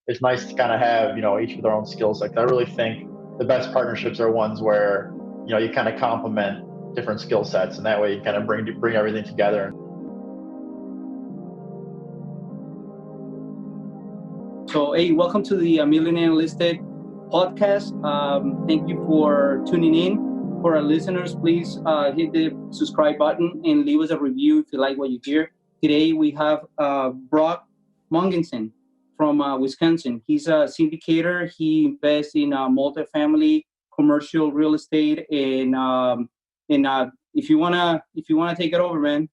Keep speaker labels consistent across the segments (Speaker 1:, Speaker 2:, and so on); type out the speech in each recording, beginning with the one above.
Speaker 1: it's nice to kind of have, each with their own skill sets. I really think the best partnerships are ones where, you kind of complement different skill sets, and that way you kind of bring everything together.
Speaker 2: So, hey, welcome to the Millionaire Enlisted Podcast. Thank you for tuning in. For our listeners, please hit the subscribe button and leave us a review if you like what you hear. Today, we have Brock Mogensen from Wisconsin. He's a syndicator. He invests in multifamily, commercial real estate, and if you wanna take it over, man.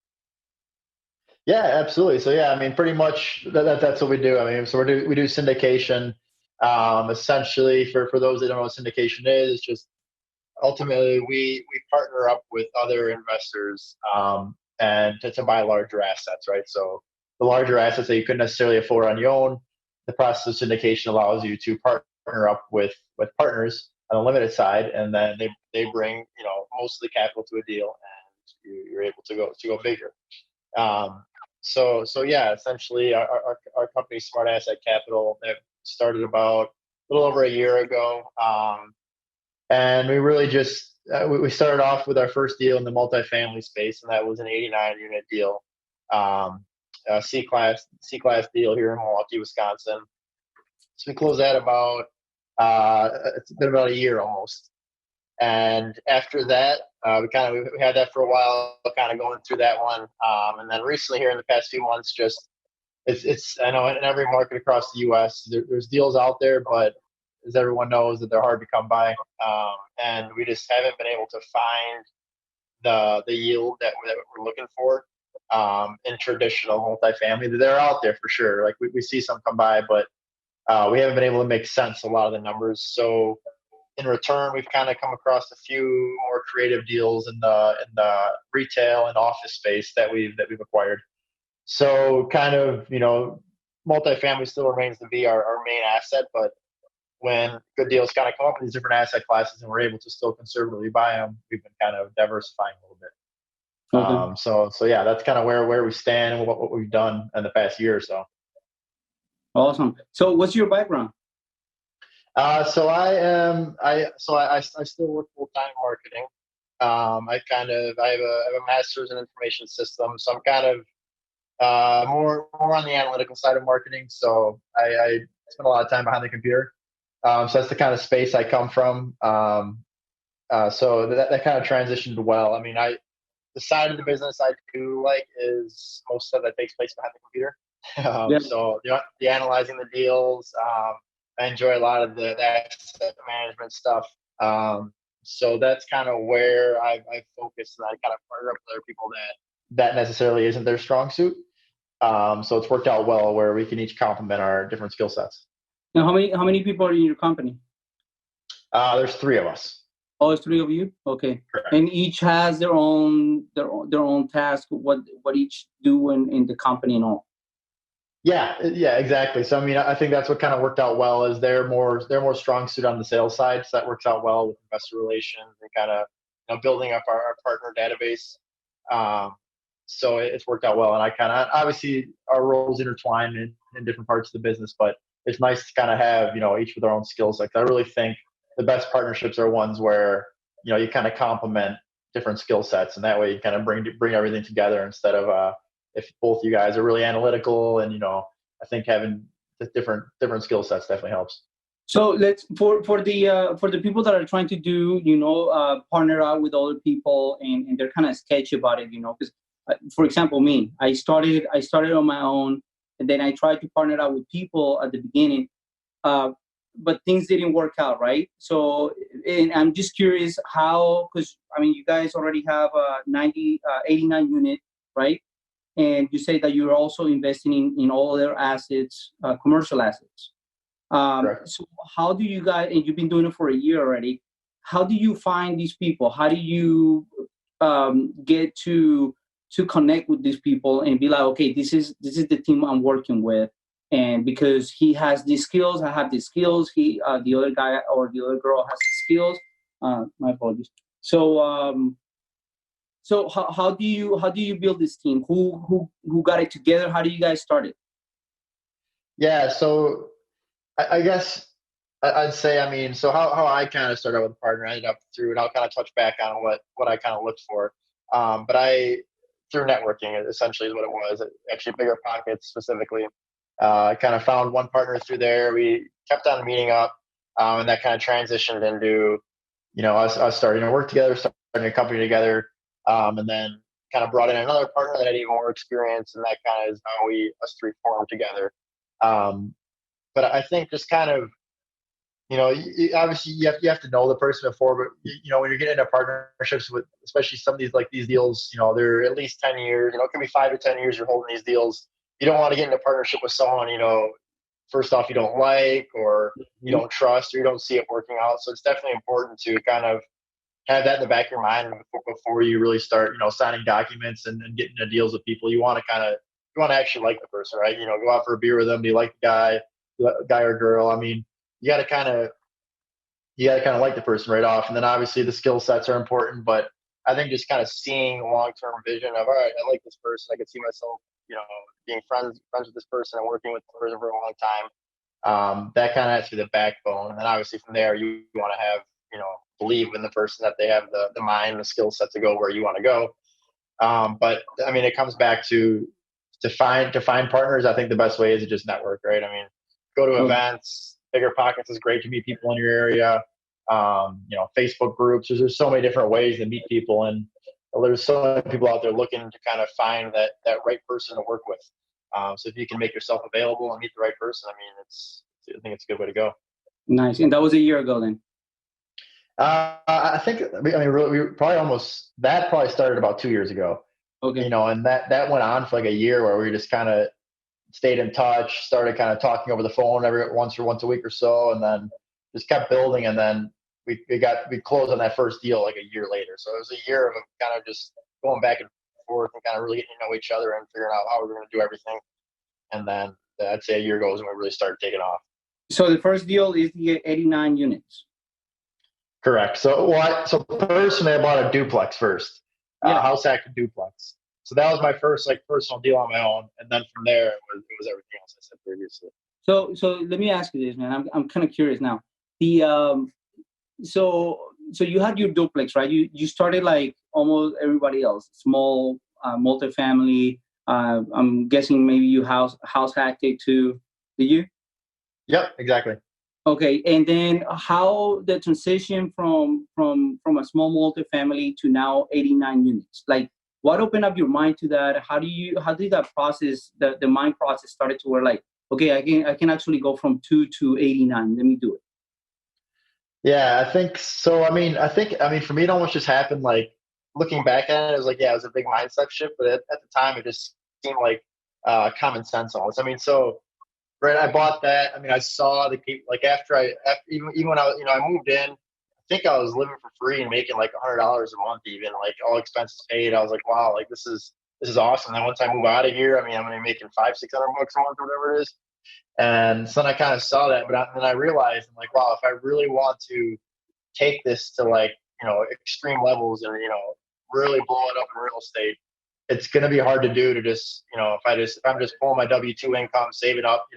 Speaker 1: Yeah, absolutely. So yeah, I mean, pretty much that's what we do. I mean, so we do syndication. Essentially, for those that don't know what syndication is, it's just ultimately we partner up with other investors and to buy larger assets, right? So the larger assets that you couldn't necessarily afford on your own, the process of syndication allows you to partner up with partners on the limited side, and then they bring most of the capital to a deal, and you're able to go bigger. So yeah, essentially our company, Smart Asset Capital, that started about a little over a year ago. And we really just, we started off with our first deal in the multifamily space, and that was an 89 unit deal, a C-class deal here in Milwaukee, Wisconsin. So we closed that about, it's been about a year almost. And after that, we had that for a while, kind of going through that one. And then recently here in the past few months, it's I know in every market across the U.S., there's deals out there, but as everyone knows, that they're hard to come by. And we just haven't been able to find the yield that we're looking for in traditional multifamily. They're out there for sure. Like we see some come by, but we haven't been able to make sense of a lot of the numbers. So in return, we've kind of come across a few more creative deals in the retail and office space that we've acquired. So kind of, multifamily still remains to be our main asset, but when good deals kind of come up in these different asset classes and we're able to still conservatively buy them, we've been kind of diversifying a little bit.
Speaker 2: Okay.
Speaker 1: So yeah, that's kind of where we stand and what we've done in the past year or so.
Speaker 2: Awesome. So what's your background?
Speaker 1: So I still work full-time marketing. I have a master's in information systems, so I'm kind of more on the analytical side of marketing. So I spend a lot of time behind the computer. So that's the kind of space I come from. So that kind of transitioned well. I mean, the side of the business I do like is most of that takes place behind the computer. So the analyzing the deals. I enjoy a lot of the asset management stuff. So that's kind of where I focus, and I kind of partner up with other people that necessarily isn't their strong suit. So it's worked out well where we can each complement our different skill sets.
Speaker 2: Now, how many people are in your company?
Speaker 1: There's three of us.
Speaker 2: Oh, it's three of you? Okay.
Speaker 1: Correct.
Speaker 2: And each has their own task, what each do in the company and all.
Speaker 1: Yeah, exactly. So I mean, I think that's what kind of worked out well is they're more strong suit on the sales side. So that works out well with investor relations and kind of building up our partner database. So it's worked out well, and I kind of obviously our roles intertwine in different parts of the business, but it's nice to kind of have each with their own skills. Like I really think the best partnerships are ones where you kind of complement different skill sets, and that way you kind of bring everything together instead of if both you guys are really analytical, and I think having the different skill sets definitely helps.
Speaker 2: So let's for the people that are trying to do partner out with other people and they're kind of sketchy about it, because for example, me, I started on my own, and then I tried to partner out with people at the beginning, but things didn't work out, right? So, and I'm just curious how, because I mean, you guys already have a 89 unit, right? And you say that you're also investing in all their assets, commercial assets. So how do you guys, and you've been doing it for a year already, how do you find these people? How do you get to connect with these people and be like, okay, this is the team I'm working with, and because he has these skills, I have these skills. The other guy or the other girl has the skills. My apologies. So how do you build this team? Who got it together? How do you guys start it?
Speaker 1: Yeah, so I guess I'd say, I mean, so how I kind of started out with a partner, I ended up through, and I'll kind of touch back on what I kind of looked for. But through networking, essentially is what it was. Actually, Bigger Pockets specifically. I kind of found one partner through there. We kept on meeting up, and that kind of transitioned into, us starting to work together, starting a company together, and then kind of brought in another partner that had even more experience, and that kind of is how us three formed together. But I think just kind of, obviously you have to know the person before, but when you're getting into partnerships with, especially some of these deals, they're at least 10 years, it can be 5 to 10 years you're holding these deals. You don't want to get into a partnership with someone, first off, you don't like, or you don't trust, or you don't see it working out. So it's definitely important to kind of have that in the back of your mind before you really start, signing documents and getting into deals with people. You want to actually like the person, right? Go out for a beer with them. Do you like the guy or girl? I mean, you got to kind of like the person right off. And then obviously the skill sets are important, but I think just kind of seeing a long-term vision of, all right, I like this person. I can see myself, being friends with this person and working with this person for a long time. That kind of has to be the backbone. And then obviously from there, you want to have, believe in the person that they have the mind, the skill set to go where you want to go. But I mean, it comes back to find partners. I think the best way is to just network, right? I mean, go to events. Bigger Pockets is great to meet people in your area. Facebook groups. There's so many different ways to meet people, and there's so many people out there looking to kind of find that right person to work with. So if you can make yourself available and meet the right person, I mean, I think it's a good way to go.
Speaker 2: Nice. And that was a year ago then?
Speaker 1: I think, really, that probably started about 2 years ago.
Speaker 2: Okay.
Speaker 1: And that went on for like a year where we just kind of stayed in touch, started kind of talking over the phone once a week or so, and then just kept building. And then we closed on that first deal like a year later. So it was a year of kind of just going back and forth and kind of really getting to know each other and figuring out how we were going to do everything. And then I'd say a year ago is when we really started taking off.
Speaker 2: So the first deal is the 89 units.
Speaker 1: Correct. So personally, I bought a duplex first, house hack duplex. So that was my first personal deal on my own, and then from there it was everything else I said previously.
Speaker 2: So let me ask you this, man. I'm kind of curious now. So you had your duplex, right? You started like almost everybody else, small, multifamily. I'm guessing maybe you house hacked it too. Did you?
Speaker 1: Yep, exactly.
Speaker 2: Okay, and then how the transition from a small multifamily to now 89 units? Like, what opened up your mind to that? How did that process, the mind process, started to where like, okay, I can actually go from 2 to 89. Let me do it.
Speaker 1: Yeah, I think so. I mean, for me, it almost just happened. Like looking back at it, it was like, yeah, it was a big mindset shift. But at the time, it just seemed like common sense almost. I mean, so. Right, I bought that. I mean, I saw the people like even when I moved in, I think I was living for free and making like $100 a month, even like all expenses paid. I was like, wow, like this is awesome. Then once I move out of here, I mean, I'm gonna be making $500-600 a month or whatever it is. And so then I kind of saw that, but then I realized, I'm like, wow, if I really want to take this to like extreme levels and really blow it up in real estate, it's going to be hard to do to just, if I'm just pulling my W-2 income, save it up,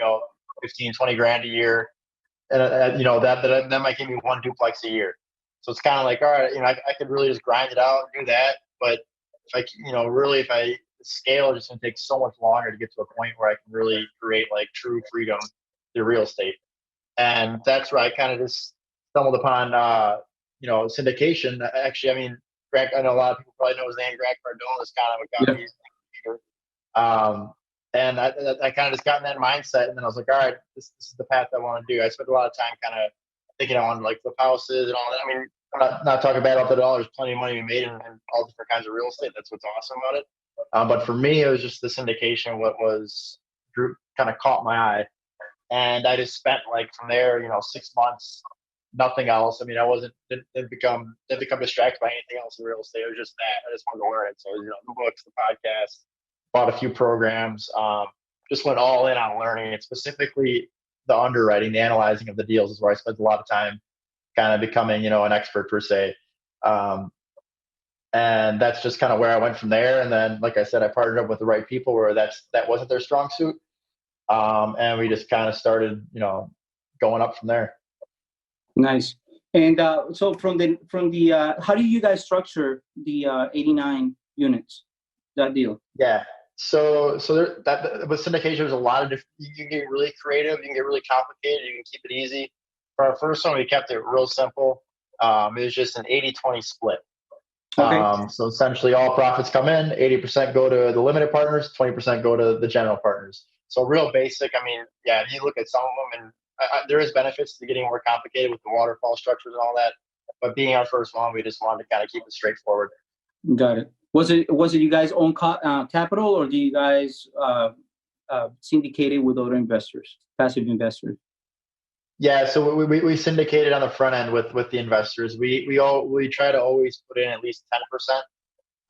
Speaker 1: 15, 20 grand a year. And, that might give me one duplex a year. So it's kind of like, all right, I could really just grind it out and do that. But if I scale, it's just going to take so much longer to get to a point where I can really create like true freedom through real estate. And that's where I kind of just stumbled upon, syndication. Actually, I mean, I know a lot of people probably know his name. Greg Cardone is kind of a guy. Yeah. And I kind of just got in that mindset, and then I was like, all right, this is the path I want to do. I spent a lot of time kind of thinking I wanted to like flip houses and all that. I mean, I'm not talking bad about that at all. There's plenty of money to be made in all different kinds of real estate. That's what's awesome about it. But for me, it was just the syndication. Kind of caught my eye, and I just spent like from there, 6 months. Nothing else. I mean, I didn't become distracted by anything else in real estate. It was just that I just wanted to learn it. So, the books, the podcast, bought a few programs, just went all in on learning it. Specifically, the underwriting, the analyzing of the deals is where I spent a lot of time, kind of becoming, an expert per se. And that's just kind of where I went from there. And then, like I said, I partnered up with the right people where that wasn't their strong suit. And we just kind of started, going up from there.
Speaker 2: Nice. And so from the how do you guys structure the 89 units, that deal?
Speaker 1: Yeah. So with syndication, there's a lot of different. You can get really creative. You can get really complicated. You can keep it easy. For our first one, we kept it real simple. It was just an 80-20 split.
Speaker 2: Okay.
Speaker 1: So essentially, all profits come in. 80% go to the limited partners. 20% go to the general partners. So real basic. I mean, yeah. If you look at some of them, and there is benefits to getting more complicated with the waterfall structures and all that. But being our first one, we just wanted to kind of keep it straightforward.
Speaker 2: Got it. Was it you guys own capital, or do you guys syndicate it with other investors, passive investors?
Speaker 1: Yeah, so we syndicated on the front end with the investors. We try to always put in at least 10%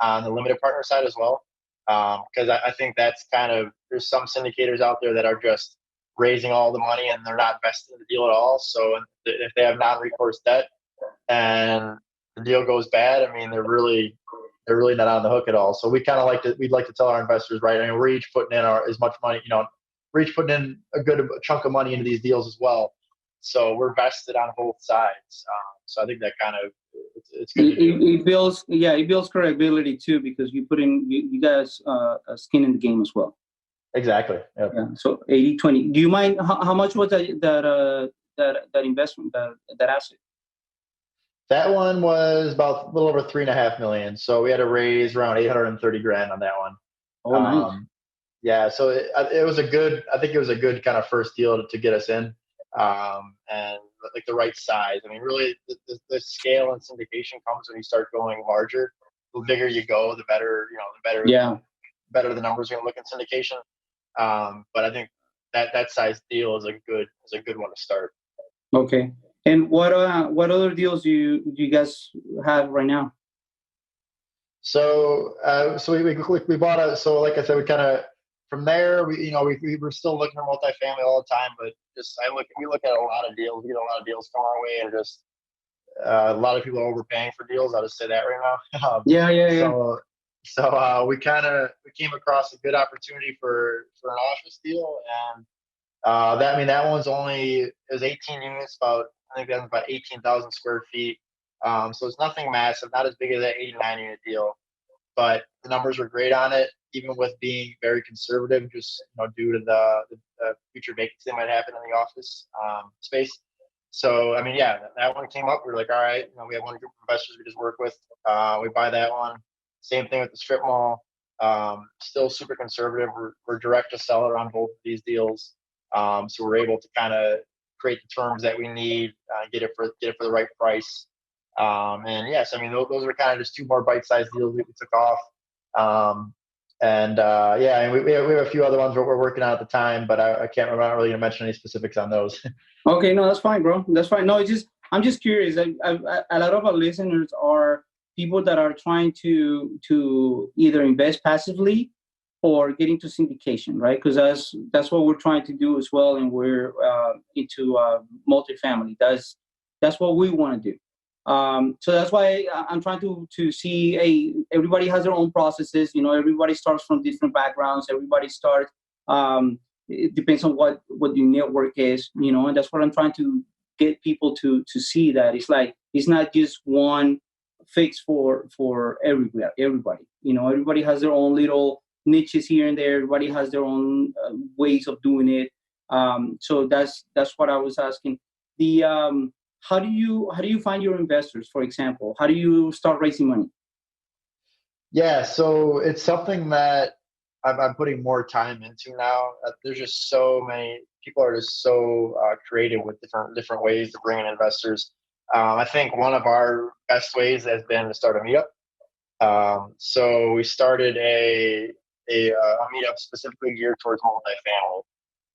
Speaker 1: on the limited partner side as well, because I think that's kind of, there's some syndicators out there that are just raising all the money and they're not invested in the deal at all. So if they have non-recourse debt and the deal goes bad, I mean, they're really not on the hook at all. So we'd like to tell our investors, right? I mean, we're each putting in as much money, we're each putting in a good chunk of money into these deals as well. So we're vested on both sides. So I think that kind of, it's good
Speaker 2: it builds credibility too, because you put in, you guys a skin in the game as well.
Speaker 1: Exactly. Yep.
Speaker 2: Yeah. So 80-20. Do you mind how much was that investment, that asset?
Speaker 1: That one was about a little over $3.5 million. So we had to raise around $830,000 on that one.
Speaker 2: Oh, nice.
Speaker 1: Yeah. So it was I think it was a good kind of first deal to get us in, and like the right size. I mean, really, the scale and syndication comes when you start going larger. The bigger you go, the better. Better the numbers are going to look in syndication. But I think that size deal is a good one to start.
Speaker 2: Okay. And what other deals do you guys have right now?
Speaker 1: So we bought so like I said, we kind of, from there, we were still looking for multifamily all the time, but we look at a lot of deals. We get a lot of deals come our way, and just a lot of people are overpaying for deals. I'll just say that right now.
Speaker 2: Yeah.
Speaker 1: So we came across a good opportunity for an office deal, and that one's it was 18 units, I think that was about 18,000 square feet. So it's nothing massive, not as big as that 89 unit deal, but the numbers were great on it, even with being very conservative, just due to the future vacancy that might happen in the office space. So I mean, yeah, that one came up. We were like, all right, we have one group of investors we just work with. We buy that one. Same thing with the strip mall. Still super conservative. We're direct to seller on both of these deals, so we're able to kind of create the terms that we need, get it for the right price. And yes, I mean, those are kind of just two more bite-sized deals we took off. And we have a few other ones we're working on at the time, but I can't remember. I'm not really going to mention any specifics on those.
Speaker 2: Okay, no, that's fine, bro. That's fine. No, I'm just curious. A lot of our listeners are people that are trying to either invest passively or get into syndication, right? Because that's what we're trying to do as well, and we're into multifamily. That's what we want to do. So that's why I'm trying to see. Hey, everybody has their own processes. Everybody starts from different backgrounds. Everybody starts. It depends on what your network is. And that's what I'm trying to get people to see, that it's not just one fix for everybody. Everybody has their own little niches here and there. Everybody has their own ways of doing it. So that's what I was asking. How do you find your investors, for example? How do you start raising money? Yeah,
Speaker 1: so it's something that I'm putting more time into now. There's just so many people are just so creative with different ways to bring in investors. I think one of our best ways has been to start a meetup. So we started a meetup specifically geared towards multifamily.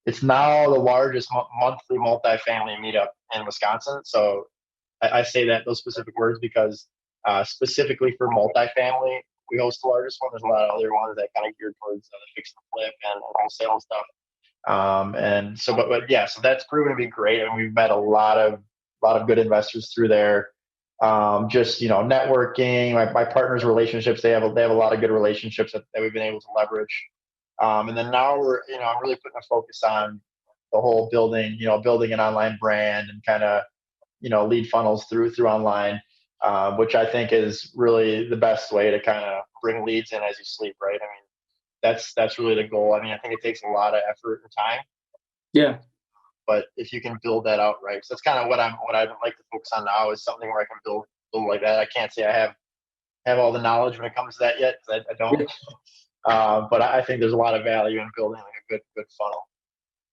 Speaker 1: It's now the largest monthly multifamily meetup in Wisconsin. So I say those specific words because specifically for multifamily, we host the largest one. There's a lot of other ones that kind of geared towards the fix and flip and wholesale stuff. And so, but yeah, so that's proven to be great. And we've met a lot of good investors through there. Just networking. My partners' relationships. They have a lot of good relationships that we've been able to leverage. And then now I'm really putting a focus on the whole building an online brand and kind of, lead funnels through online, which I think is really the best way to kind of bring leads in as you sleep, right? I mean, that's really the goal. I mean, I think it takes a lot of effort and time.
Speaker 2: Yeah.
Speaker 1: But if you can build that out right, so that's kind of what I'd like to focus on now, is something where I can build like that. I can't say I have all the knowledge when it comes to that yet, because I don't. But I think there's a lot of value in building like a good funnel.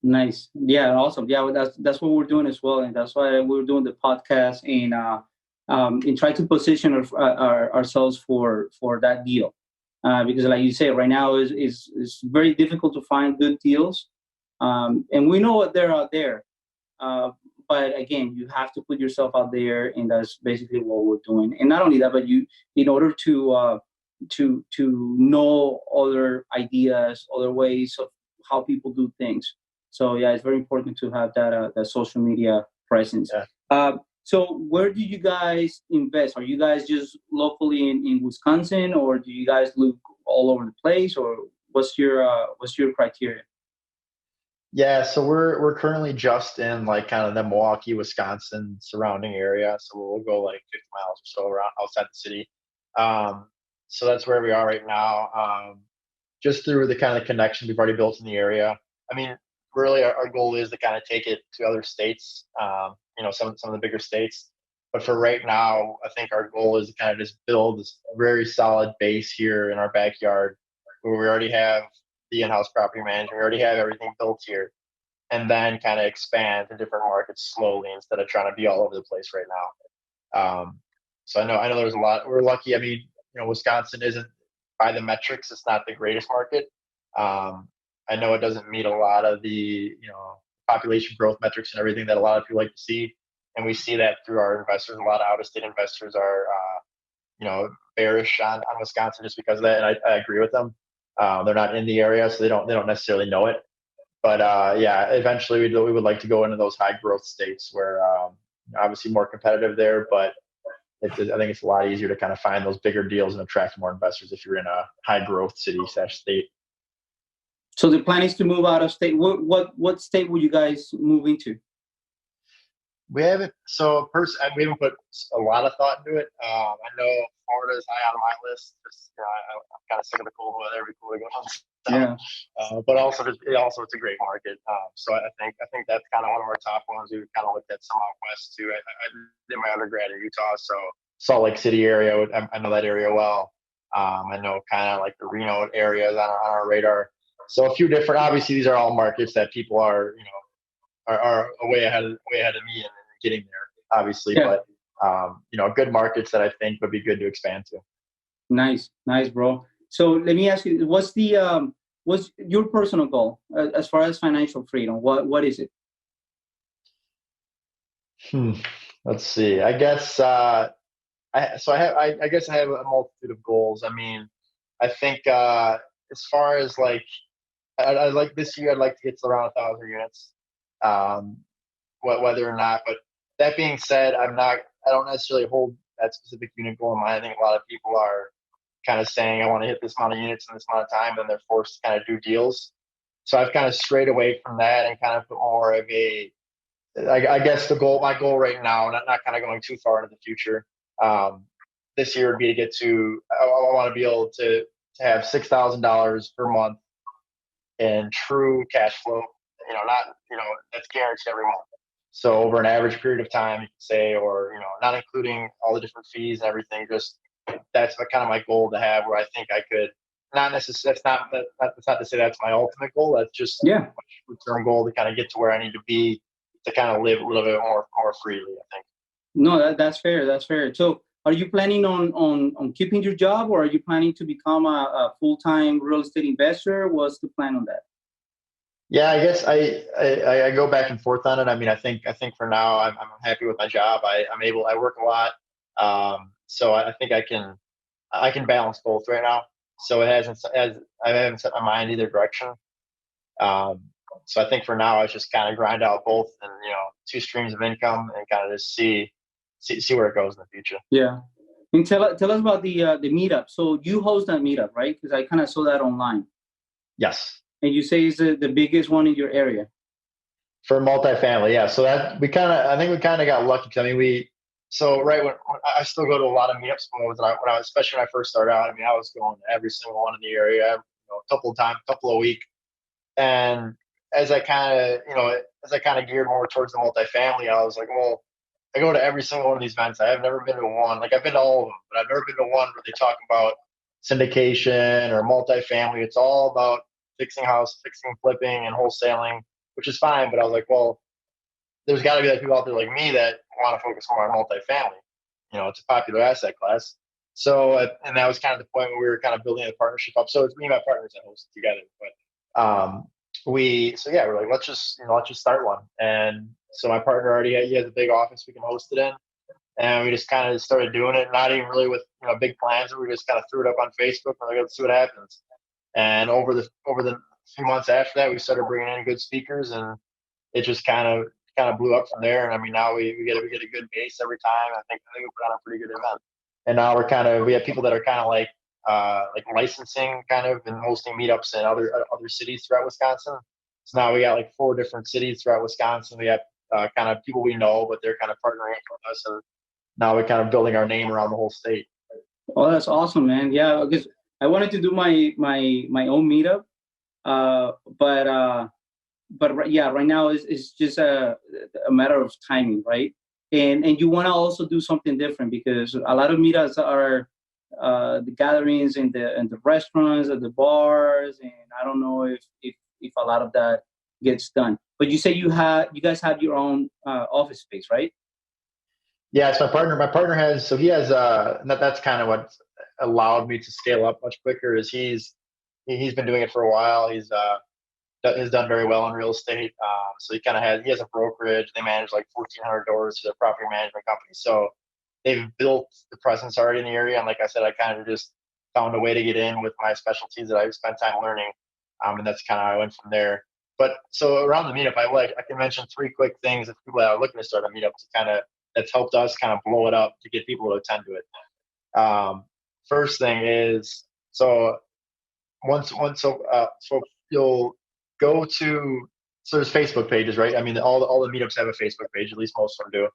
Speaker 2: Nice. Yeah. Awesome. Yeah. Well, that's what we're doing as well. And that's why we're doing the podcast and try to position ourselves for that deal. Because like you say, right now is very difficult to find good deals. And we know what they're out there. But again, you have to put yourself out there, and that's basically what we're doing. And not only that, but in order to know other ideas, other ways of how people do things. So yeah, it's very important to have that social media presence.
Speaker 1: Yeah.
Speaker 2: So where do you guys invest? Are you guys just locally in Wisconsin, or do you guys look all over the place, or what's your criteria?
Speaker 1: Yeah, so we're currently just in like kind of the Milwaukee, Wisconsin surrounding area. So we'll go like 50 miles or so around outside the city. So that's where we are right now. Just through the kind of connection we've already built in the area. I mean, really our goal is to kind of take it to other states, some of the bigger states. But for right now, I think our goal is to kind of just build this very solid base here in our backyard, where we already have the in-house property management. We already have everything built here, and then kind of expand to different markets slowly instead of trying to be all over the place right now. So I know there's a lot. We're lucky. I mean, Wisconsin isn't, by the metrics, it's not the greatest market. I know it doesn't meet a lot of the population growth metrics and everything that a lot of people like to see, and we see that through our investors. A lot of out-of-state investors are bearish on Wisconsin just because of that, and I agree with them. They're not in the area, so they don't necessarily know it. But yeah, eventually we would like to go into those high growth states where obviously more competitive there, but I think it's a lot easier to kind of find those bigger deals and attract more investors if you're in a high growth city/state.
Speaker 2: So the plan is to move out of state. What state will you guys move into?
Speaker 1: We haven't put a lot of thought into it. I know Florida is high on my list. I'm kind of sick of the cold weather. It'd be cool to go down south. But also it's a great market. So I think that's kind of one of our top ones. We kind of looked at some out west too. I did my undergrad in Utah, so Salt Lake City area. I know that area well. I know kind of like the Reno area is on our radar. So a few different. Obviously, these are all markets that people are way ahead of me in getting there, obviously. Yeah. But good markets that I think would be good to expand to.
Speaker 2: Nice, bro. So let me ask you, what's your personal goal as far as financial freedom? What is it?
Speaker 1: Let's see. I guess I have a multitude of goals. I mean, I think as far as like I like this year, I'd like to get to around 1,000 units. Whether or not, but that being said, I don't necessarily hold that specific unit goal in mind. I think a lot of people are kind of saying, I want to hit this amount of units in this amount of time, and they're forced to kind of do deals. So I've kind of strayed away from that and kind of put more of I guess my goal right now, not kind of going too far into the future, this year would be to get to, I want to be able to have $6,000 per month in true cash flow, that's guaranteed every month. So over an average period of time, you could say, or, not including all the different fees and everything, just that's kind of my goal to have, where I think I could not necessarily, that's not to say that's my ultimate goal. That's just a short-term goal to kind of get to where I need to be to kind of live a little bit more freely, I think.
Speaker 2: No, that's fair. That's fair. So are you planning on keeping your job, or are you planning to become a full-time real estate investor? What's the plan on that?
Speaker 1: Yeah, I guess I go back and forth on it. I mean, I think for now I'm happy with my job. I work a lot. So I think I can balance both right now. So I haven't set my mind either direction. So I think for now I just kind of grind out both and, two streams of income and kind of just see where it goes in the future.
Speaker 2: Yeah. And tell us about the meetup. So you host that meetup, right? Because I kind of saw that online.
Speaker 1: Yes.
Speaker 2: And you say it's the biggest one in your area.
Speaker 3: For multifamily, yeah. So that I think we kind of got lucky. 'Cause, I mean, so right when I still go to a lot of meetups especially when I first started out. I mean, I was going to every single one in the area, a couple a week. And as I kind of geared more towards the multifamily, I was like, well, I go to every single one of these events. I have never been to one. Like I've been to all of them, but I've never been to one where they talk about syndication or multifamily. It's all about fixing, flipping, and wholesaling, which is fine. But I was like, well, there's got to be people out there like me that want to focus more on multifamily. It's a popular asset class. So, and that was kind of the point where we were kind of building the partnership up. So it's me and my partners that host it together. But we're like, let's just start one. And so my partner he has a big office we can host it in. And we just kind of started doing it, not even really with big plans. We just kind of threw it up on Facebook and like, let's see what happens. And over the few months after that, we started bringing in good speakers, and it just kind of blew up from there. And I mean, now we get a good base every time. I think we put on a pretty good event. And now we have people that are kind of like licensing kind of and hosting meetups in other cities throughout Wisconsin. So now we got like 4 different cities throughout Wisconsin. We have kind of people we know, but they're kind of partnering with us, and now we're kind of building our name around the whole state.
Speaker 2: Oh, that's awesome, man. Yeah, because I wanted to do my own meetup, but yeah, right now it's just a matter of timing, right? And you want to also do something different, because a lot of meetups are the gatherings in the restaurants or the bars, and I don't know if a lot of that gets done. But you say you guys have your own office space, right?
Speaker 3: Yeah, it's my partner. My partner has, so he has, that's kind of what allowed me to scale up much quicker. Is he's been doing it for a while. He's done very well in real estate. So he has a brokerage. They manage like 1,400 doors to their property management company. So they've built the presence already in the area. And like I said, I kind of just found a way to get in with my specialties that I've spent time learning. And that's kind of how I went from there. But so around the meetup, I can mention 3 quick things that people that are looking to start a meetup that's helped us kind of blow it up to get people to attend to it. First thing is, so you'll go to, so there's Facebook pages, right? I mean, all the meetups have a Facebook page, at least most of them do.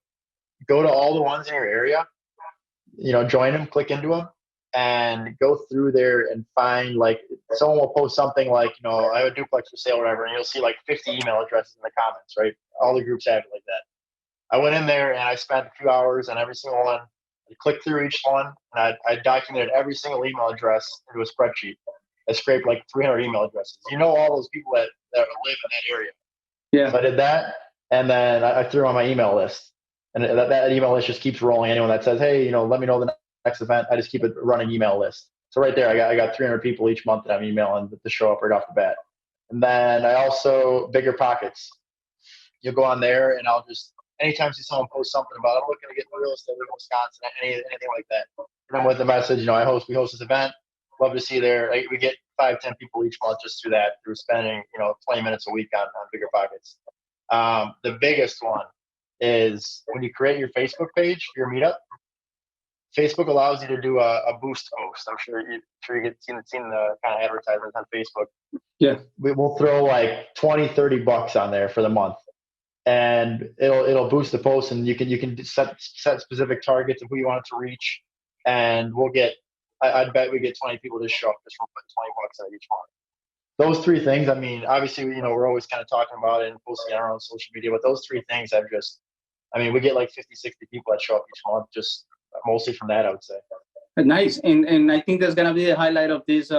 Speaker 3: Go to all the ones in your area, join them, click into them, and go through there and find, like, someone will post something like, I have a duplex for sale or whatever, and you'll see like 50 email addresses in the comments, right? All the groups have it like that. I went in there and I spent a few hours on every single one. I clicked through each one, and I documented every single email address into a spreadsheet. I scraped like 300 email addresses. All those people that live in that area.
Speaker 2: Yeah.
Speaker 3: So I did that, and then I threw on my email list. And that email list just keeps rolling. Anyone that says, hey, let me know the next event, I just keep a running email list. So right there, I got 300 people each month that I'm emailing to show up right off the bat. And then I also, Bigger Pockets. You'll go on there, and I'll just, anytime see someone post something about, I'm looking to get into real estate in Wisconsin, anything like that. And then with the message, we host this event. Love to see you there. We get 5-10 people each month just through that, through spending 20 minutes a week on Bigger Pockets. The biggest one is when you create your Facebook page for your meetup. Facebook allows you to do a boost post. I'm sure you get seen the kind of advertisements on Facebook.
Speaker 2: Yeah,
Speaker 3: we will throw like $20-$30 on there for the month, and it'll boost the post, and you can set specific targets of who you want it to reach, and we'll get. I'd bet we get 20 people to show up just from putting $20 on each month. Those 3 things, I mean, obviously, we're always kind of talking about it and posting on our own social media, but those 3 things have just, I mean, we get like 50, 60 people that show up each month, just mostly from that, I would say.
Speaker 2: Nice. And I think that's going to be the highlight of this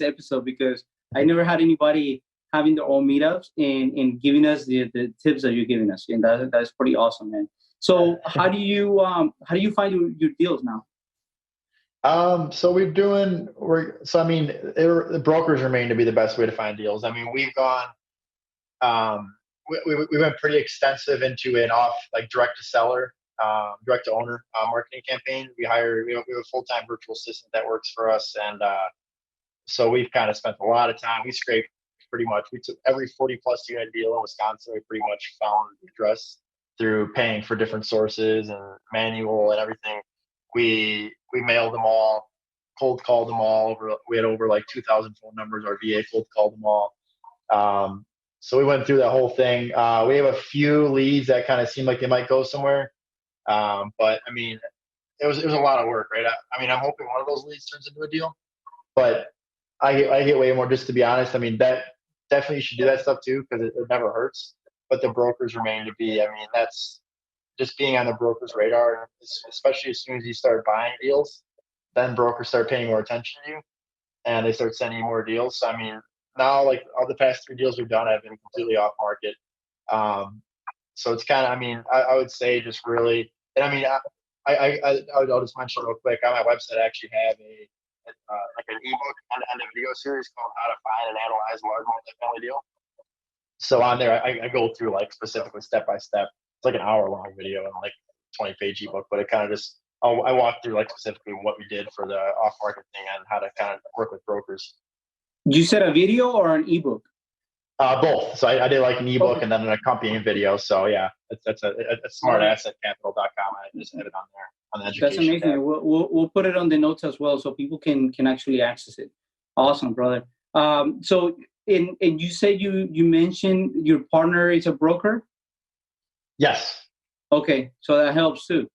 Speaker 2: episode, because I never had anybody having their own meetups and giving us the tips that you're giving us. And that's pretty awesome, man. So how do you find your deals now?
Speaker 3: So the brokers remain to be the best way to find deals. I mean, we've gone, we went pretty extensive into an direct to seller, direct to owner marketing campaign. We have a full-time virtual assistant that works for us. And, so we've kind of spent a lot of time. We scraped pretty much, we took every 40+ unit deal in Wisconsin. We pretty much found the address through paying for different sources and manual and everything. We mailed them all, cold called them all. We had over like 2,000 phone numbers. Our VA cold called them all.
Speaker 1: So we went through that whole thing. We have a few leads that kind of seem like they might go somewhere. But I mean, it was a lot of work, right? I mean, I'm hoping one of those leads turns into a deal, but I get way more, just to be honest. I mean, that definitely you should do that stuff too, because it never hurts. But the brokers remain to be, I mean, that's just being on the broker's radar, especially as soon as you start buying deals, then brokers start paying more attention to you and they start sending you more deals. So, I mean, now like all the past 3 deals we've done have been completely off market. So it's kind of, I mean, I would say just really, and I mean, I'll just mention real quick, on my website, I actually have like an ebook and a video series called How to Find and Analyze a Large Multifamily Deal. So on there, I go through like specifically step by step. It's like an hour-long video and like 20-page ebook, but it kind of just, I walk through like specifically what we did for the off-market thing and how to kind of work with brokers.
Speaker 2: You said a video or an ebook?
Speaker 1: Both. So I did like an ebook and then an accompanying video. So yeah, that's smartassetcapital.com. I just have it on there on the education.
Speaker 2: That's amazing. We'll put it on the notes as well so people can actually access it. Awesome, brother. So and you said you mentioned your partner is a broker?
Speaker 1: Yes.
Speaker 2: Okay, so that helps too.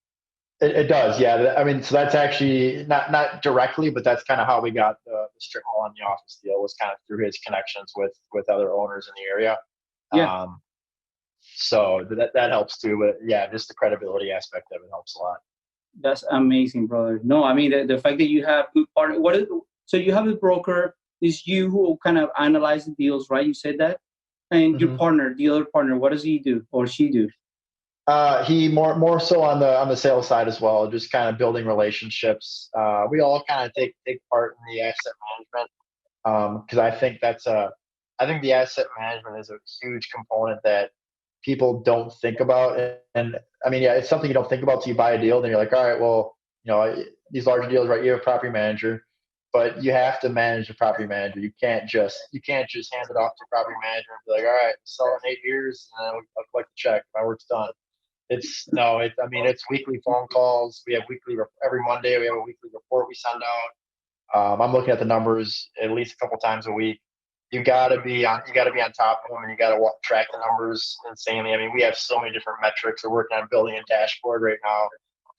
Speaker 1: It does, yeah. I mean, so that's actually not directly, but that's kind of how we got the strip mall on the office deal, was kind of through his connections with other owners in the area.
Speaker 2: Yeah.
Speaker 1: So that helps too. But yeah, just the credibility aspect of it helps a lot.
Speaker 2: That's amazing, brother. No, I mean the fact that you have good partner. So you have a broker. Is you who kind of analyze the deals, right? You said that, and your partner, the other partner, what does he do or she do?
Speaker 1: He more so on the sales side as well, just kind of building relationships. We all kind of take part in the asset management, because I think I think the asset management is a huge component that people don't think about. And I mean, yeah, it's something you don't think about till you buy a deal. Then you're like, all right, well, these larger deals, right? You have a property manager, but you have to manage the property manager. You can't just hand it off to a property manager and be like, all right, sell in 8 years and then I'll collect the check. My work's done. It's weekly phone calls. We have every Monday, we have a weekly report we send out. I'm looking at the numbers at least a couple times a week. You gotta be on top of them, and you gotta track the numbers insanely. I mean, we have so many different metrics. We're working on building a dashboard right now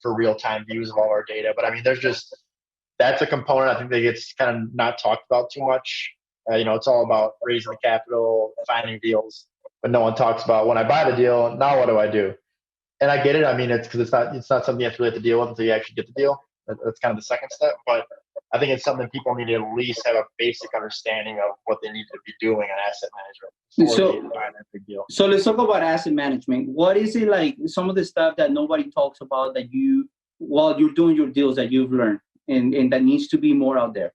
Speaker 1: for real-time views of all our data. But I mean, that's a component I think that gets kind of not talked about too much. It's all about raising the capital, finding deals, but no one talks about when I buy the deal, now what do I do? And I get it. I mean, it's because it's not something you have to really have to deal with until you actually get the deal. That's kind of the second step. But I think it's something people need to at least have a basic understanding of what they need to be doing in asset management.
Speaker 2: So let's talk about asset management. What is it like? Some of the stuff that nobody talks about that while you're doing your deals, that you've learned and that needs to be more out there.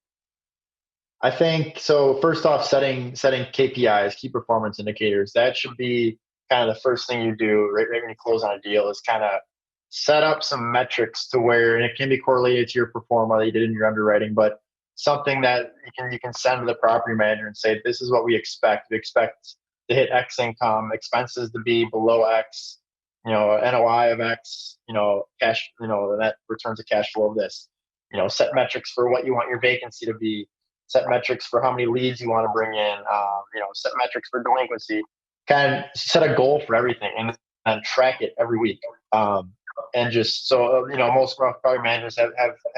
Speaker 1: I think so. First off, setting KPIs, key performance indicators. That should be kind of the first thing you do right when you close on a deal, is kind of set up some metrics to where, and it can be correlated to your performance that you did in your underwriting, but something that you can send to the property manager and say, this is what we expect. We expect to hit X income, expenses to be below X, NOI of X, cash, that returns a cash flow of this. Set metrics for what you want your vacancy to be, set metrics for how many leads you want to bring in, set metrics for delinquency. Kind of set a goal for everything and track it every week. And just so, most property managers have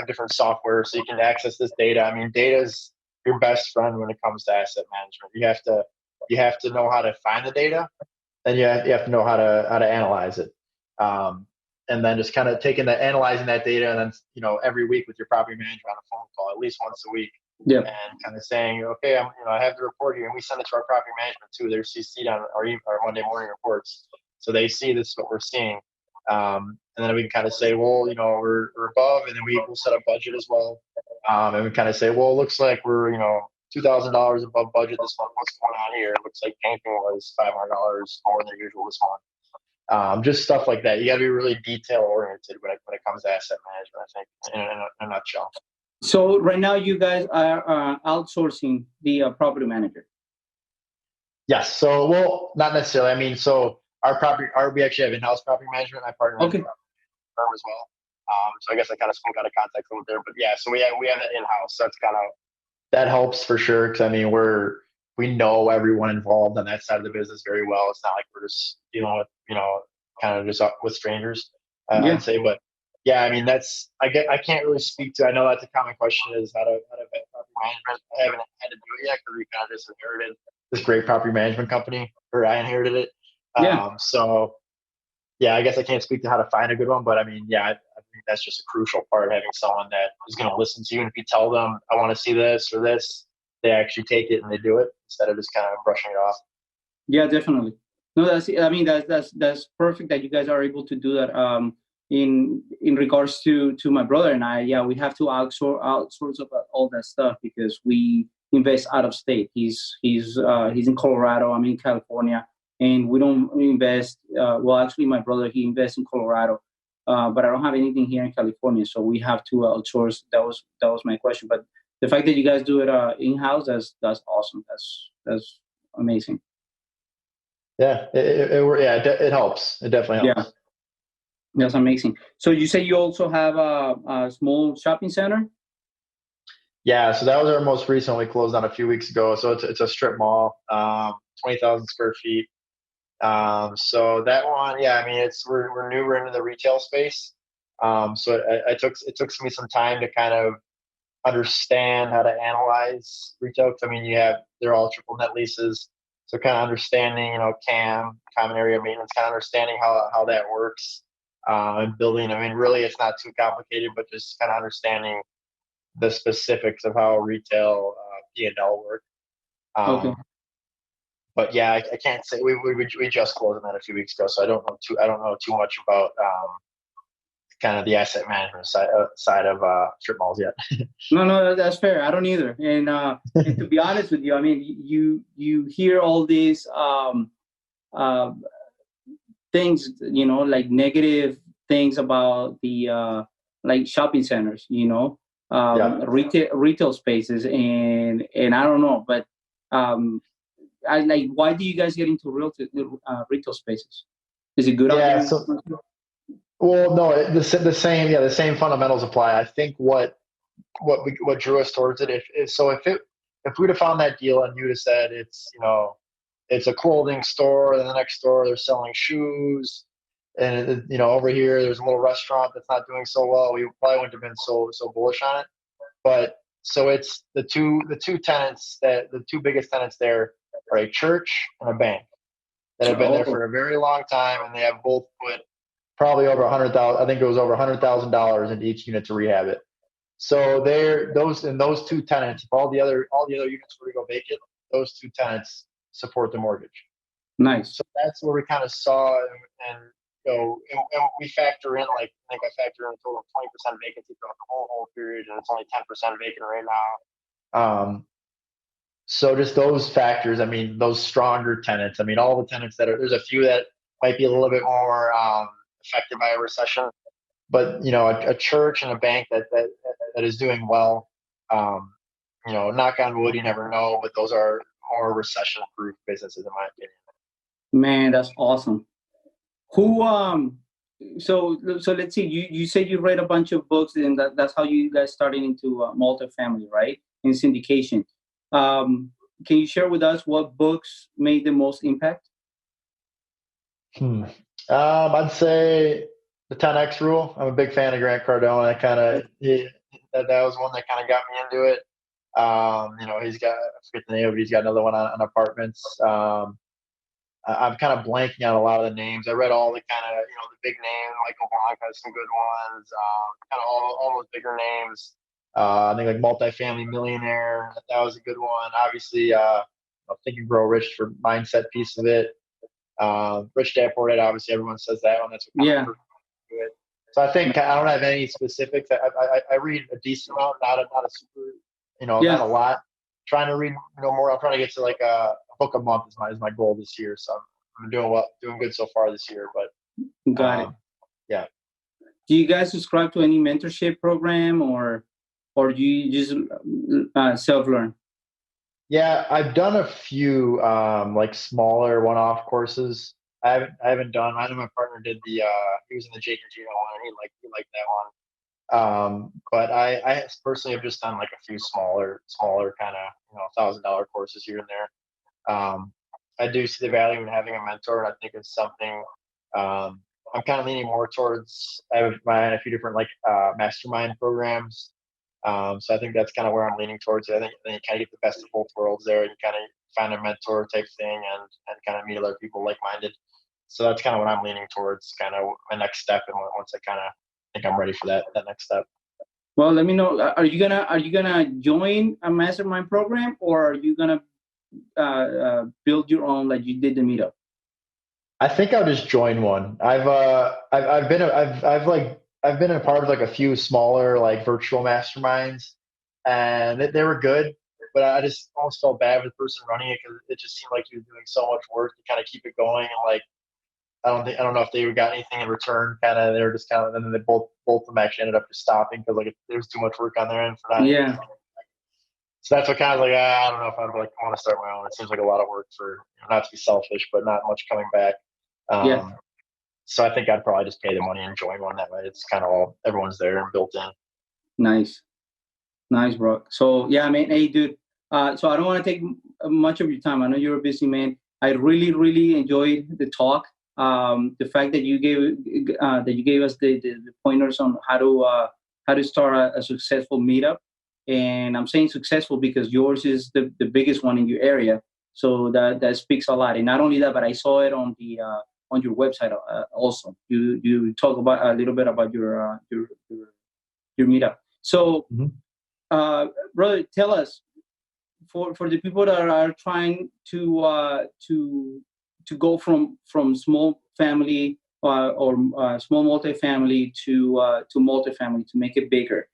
Speaker 1: different software so you can access this data. I mean, data is your best friend when it comes to asset management. You have to know how to find the data, and you have to know how to analyze it. And then just kind of analyzing that data, and then, every week with your property manager on a phone call, at least once a week.
Speaker 2: Yeah.
Speaker 1: And kind of saying, okay, I have the report here, and we send it to our property management too. They're CC'd on our Monday morning reports, so they see this is what we're seeing. And then we can kind of say, well, we're above, and then we'll set a budget as well. And we kind of say, well, it looks like we're $2,000 above budget this month. What's going on here? It looks like painting was $500 more than usual this month. Just stuff like that. You got to be really detail oriented when it comes to asset management, I think, in a nutshell.
Speaker 2: So right now you guys are outsourcing the property manager.
Speaker 1: Yes. So, well, not necessarily. I mean, so we actually have in-house property management. I partner with a firm as well. So I guess I kind of spoke out of context a little there, but yeah. So we have that in-house. So that's that helps for sure. Because I mean, we know everyone involved on that side of the business very well. It's not like we're just dealing with, kind of just up with strangers, I'd say. But yeah, I mean, I can't really speak to, I know that's a common question, is how to vet property management. I haven't had to do it yet because we kind of just inherited this great property management company, or I inherited it. So yeah, I guess I can't speak to how to find a good one, but I mean, yeah, I think that's just a crucial part, having someone that is going to listen to you. And if you tell them, I want to see this or this, they actually take it and they do it instead of just kind of brushing it off.
Speaker 2: Yeah, definitely. No, that's perfect that you guys are able to do that. In regards to my brother and I, yeah, we have to outsource about all that stuff because we invest out of state. He's in Colorado. I'm in California, and we don't invest. Well, actually, my brother, he invests in Colorado, but I don't have anything here in California, so we have to outsource. That was my question. But the fact that you guys do it in house, that's awesome. That's amazing.
Speaker 1: Yeah, it helps. It definitely helps.
Speaker 2: Yeah. That's amazing. So you say you also have a small shopping center?
Speaker 1: Yeah, so that was our most recent. We closed on a few weeks ago. So it's a strip mall, 20,000 square feet. So that one, yeah, I mean, we're new, we're into the retail space. So it took me some time to kind of understand how to analyze retail. I mean, they're all triple net leases. So kind of understanding, common area maintenance, kind of understanding how that works. And building, I mean, really, it's not too complicated, but just kind of understanding the specifics of how retail P&L work.
Speaker 2: Okay.
Speaker 1: But yeah, I can't say we just closed on that a few weeks ago, so I don't know too much about kind of the asset management side of strip malls yet.
Speaker 2: No, that's fair. I don't either. And to be honest with you, I mean, you hear all these things, like negative things about the like shopping centers, retail spaces, and I don't know, but I like, why do you guys get into retail spaces? Is it good?
Speaker 1: Yeah. Well, no, the same fundamentals apply. I think what drew us towards it, if we'd have found that deal and you'd have said it's a clothing store, and the next door they're selling shoes, and over here there's a little restaurant that's not doing so well, we probably wouldn't have been so bullish on it. But so it's the two tenants, the two biggest tenants there are a church and a bank that have been there for a very long time, and they have both put probably over $100,000. I think it was over $100,000 into each unit to rehab it. So those two tenants, if all the other units were to go vacant, those two tenants support the mortgage.
Speaker 2: Nice.
Speaker 1: So that's where we kind of saw and we factor in, like, I think I factor in a total of 20% vacancy throughout the whole period, and it's only 10% vacant right now. So just those factors, I mean, those stronger tenants, I mean, all the tenants there's a few that might be a little bit more affected by a recession, but a church and a bank that is doing well, knock on wood, you never know, but those are more recession-proof businesses, in my opinion.
Speaker 2: Man, that's awesome. So let's see, you said you read a bunch of books, and that's how you guys started into multifamily, right? In syndication. Can you share with us what books made the most impact?
Speaker 1: I'd say the 10X rule. I'm a big fan of Grant Cardone. That was one that kind of got me into it. He's got, I forget the name, but he's got another one on apartments. I'm kind of blanking on a lot of the names. I read all the kind of, the big names, Michael Blanc has some good ones, kind of all those bigger names. I think like Multifamily, Millionaire, that was a good one. Obviously, Think and Grow Rich for mindset piece of it. Rich Dad Poor Dad, obviously everyone says that one. That's what kind of it. So I think I don't have any specifics. I read a decent amount, not a super, not a lot. Trying to read more. I'm trying to get to like a book a month is my goal this year. So I'm doing good so far this year. But
Speaker 2: got it.
Speaker 1: Yeah.
Speaker 2: Do you guys subscribe to any mentorship program, or do you just self-learn?
Speaker 3: Yeah, I've done a few like smaller one-off courses. I haven't done. I know my partner did he was in the Jake and Gino one, and he liked that one. But I personally have just done like a few smaller kind of $1,000 courses here and there.
Speaker 1: I do see the value in having a mentor, and I think it's something I'm kind of leaning more towards. I have a few different mastermind programs. So I think that's kind of where I'm leaning towards. I think you kind of get the best of both worlds there. You kind of find a mentor type thing and kind of meet other people like-minded. So that's kind of what I'm leaning towards, kind of my next step. And once I kind of think I'm ready for that next step.
Speaker 2: Well, let me know. Are you gonna join a mastermind program, or are you gonna build your own like you did the meetup?
Speaker 1: I think I'll just join one. I've been a part of like a few smaller like virtual masterminds, and they were good, but I just almost felt bad with the person running it because it just seemed like he was doing so much work to kind of keep it going, and like I don't know if they got anything in return. Kind of they were just kind of, and then they both of them actually ended up just stopping because like there was too much work on their end for that.
Speaker 2: Yeah.
Speaker 1: So that's what kind of like I don't know if I'd like want to start my own. It seems like a lot of work for not to be selfish, but not much coming back.
Speaker 2: Yeah.
Speaker 1: So I think I'd probably just pay the money and join one that way. It's kind of all everyone's there and built in.
Speaker 2: Nice, Brock. So yeah, I mean, hey, dude. So I don't want to take much of your time. I know you're a busy man. I really, really enjoyed the talk. The fact that you gave us the pointers on how to start a successful meetup, and I'm saying successful because yours is the biggest one in your area. So that speaks a lot. And not only that, but I saw it on your website also. You talk about a little bit about your meetup. So, brother, tell us for the people that are trying to go from small family or small multifamily to multifamily to make it bigger.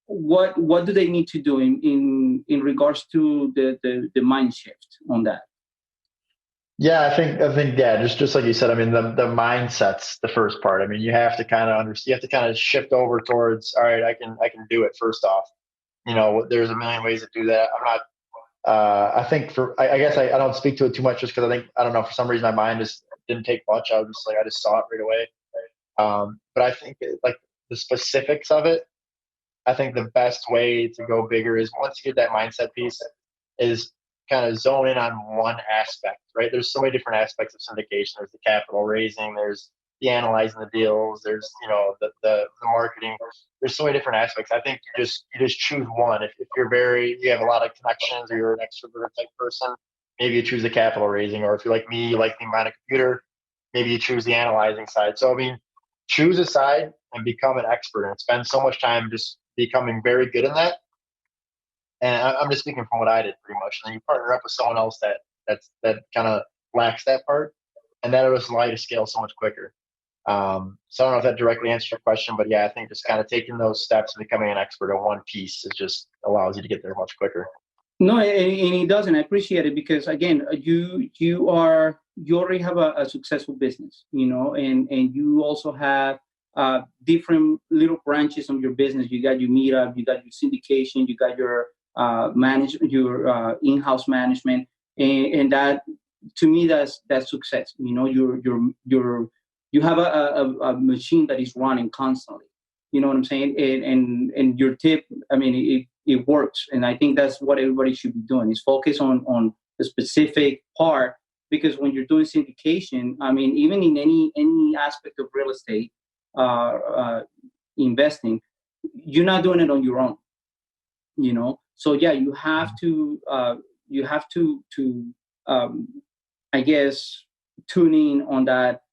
Speaker 2: What do they need to do in regards to the mind shift on that?
Speaker 1: Yeah, I think yeah, just like you said, I mean the mindset's the first part. I mean, you have to kind of understand, you have to kind of shift over towards, all right, I can do it first off. There's a million ways to do that. I'm not I think I guess I don't speak to it too much just because I don't know, for some reason my mind just didn't take much. I just saw it right away. But I think like the specifics of it, I think the best way to go bigger is once you get that mindset piece is kind of zone in on one aspect, right? There's so many different aspects of syndication. There's the capital raising, there's the analyzing the deals, there's, the marketing. There's so many different aspects. I think you just choose one. If you have a lot of connections or you're an extrovert type person, maybe you choose the capital raising, or if you're like me, you like being behind a computer, maybe you choose the analyzing side. So, I mean, choose a side and become an expert and spend so much time just becoming very good in that. And I'm just speaking from what I did pretty much. And then you partner up with someone else that kind of lacks that part, and that'll just allow you to scale so much quicker. So I don't know if that directly answers your question, but yeah, I think just kind of taking those steps and becoming an expert in one piece, it just allows you to get there much quicker.
Speaker 2: No, and it does, and I appreciate it because again, you already have a successful business, and you also have different little branches of your business. You got your meetup, you got your syndication, you got your in-house management, and that, to me, that's success. You have a machine that is running constantly. You know what I'm saying? And your tip, I mean, it works, and I think that's what everybody should be doing, is focus on the specific part, because when you're doing syndication, I mean, even in any aspect of real estate investing, you're not doing it on your own. So yeah, you have to I guess tune in on that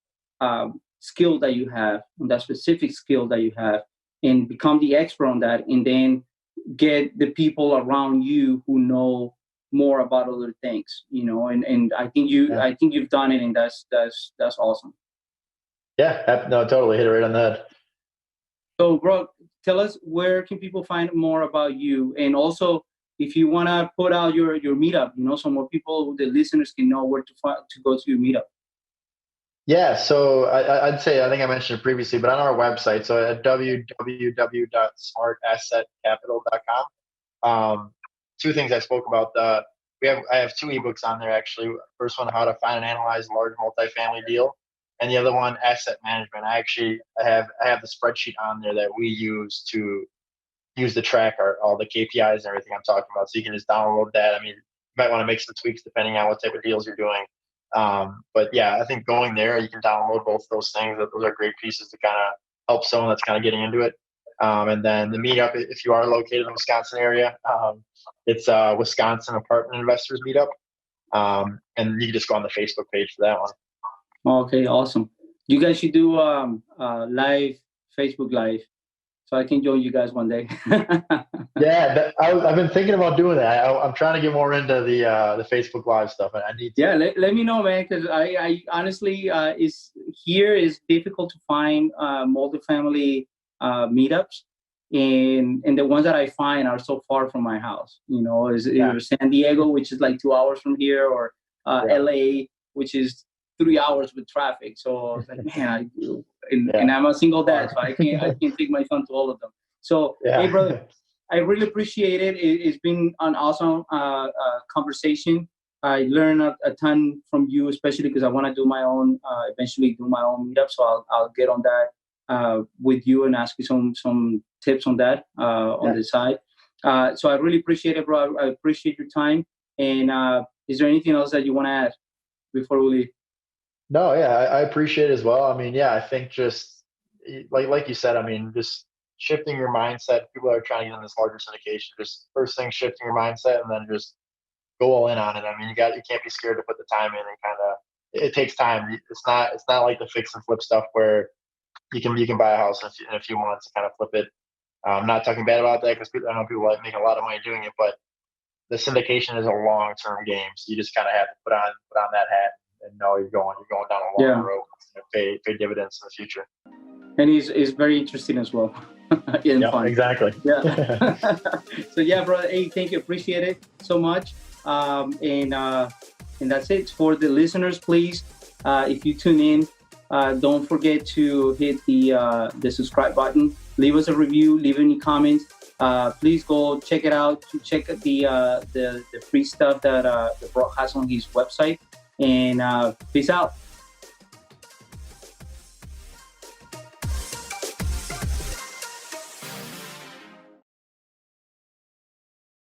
Speaker 2: skill that you have, on that specific skill that you have, and become the expert on that, and then get the people around you who know more about other things. And I think you've done it, and that's awesome.
Speaker 1: Yeah, no, totally hit it right on the head.
Speaker 2: So, bro, tell us, where can people find more about you? And also, if you want to put out your meetup, so more people, the listeners, can know where to go to your meetup.
Speaker 1: Yeah, so I'd say, I think I mentioned it previously, but on our website, so at www.smartassetcapital.com, two things I spoke about. I have two ebooks on there, actually. First one, how to find and analyze a large multifamily deal. And the other one, asset management. I have the spreadsheet on there that we use to track all the KPIs and everything I'm talking about. So you can just download that. I mean, might want to make some tweaks depending on what type of deals you're doing. But yeah, I think going there, you can download both those things. Those are great pieces to kind of help someone that's kind of getting into it. And then the meetup, if you are located in the Wisconsin area, it's Wisconsin Apartment Investors Meetup. And you can just go on the Facebook page for that one.
Speaker 2: Okay, awesome. You guys should do live Facebook Live, so I can join you guys one day.
Speaker 1: Yeah, I've been thinking about doing that. I'm trying to get more into the Facebook Live stuff, and I need to.
Speaker 2: Yeah, let me know, man, because I honestly, it's difficult to find multifamily meetups, and the ones that I find are so far from my house. Is either San Diego, which is like 2 hours from here, or LA, which is 3 hours with traffic. So I was like, man, and I'm a single dad, so I can't take my son to all of them. So hey, brother, I really appreciate it. It's been an awesome conversation. I learned a ton from you, especially because I want to do my own, eventually do my own meetup. So I'll get on that with you and ask you some tips on that on the side. So I really appreciate it, bro. I appreciate your time. And is there anything else that you want to add before we leave?
Speaker 1: No, yeah, I appreciate it as well. I mean, yeah, I think just like you said, I mean, just shifting your mindset. People are trying to get in this larger syndication. Just first thing, shifting your mindset, and then just go all in on it. I mean, you can't be scared to put the time in, and kind of it takes time. It's not like the fix and flip stuff where you can buy a house in a few months and kind of flip it. I'm not talking bad about that because I know people like making a lot of money doing it, but the syndication is a long-term game. So you just kind of have to put on that hat and know you're going down a long road and pay dividends in the future.
Speaker 2: And he's very interesting as well. Fun.
Speaker 1: Exactly.
Speaker 2: Yeah. So yeah, brother. Hey, thank you. Appreciate it so much. And that's it for the listeners. Please, if you tune in, don't forget to hit the subscribe button. Leave us a review. Leave any comments. Please go check it out. To check the free stuff that Brock has on his website. And peace out.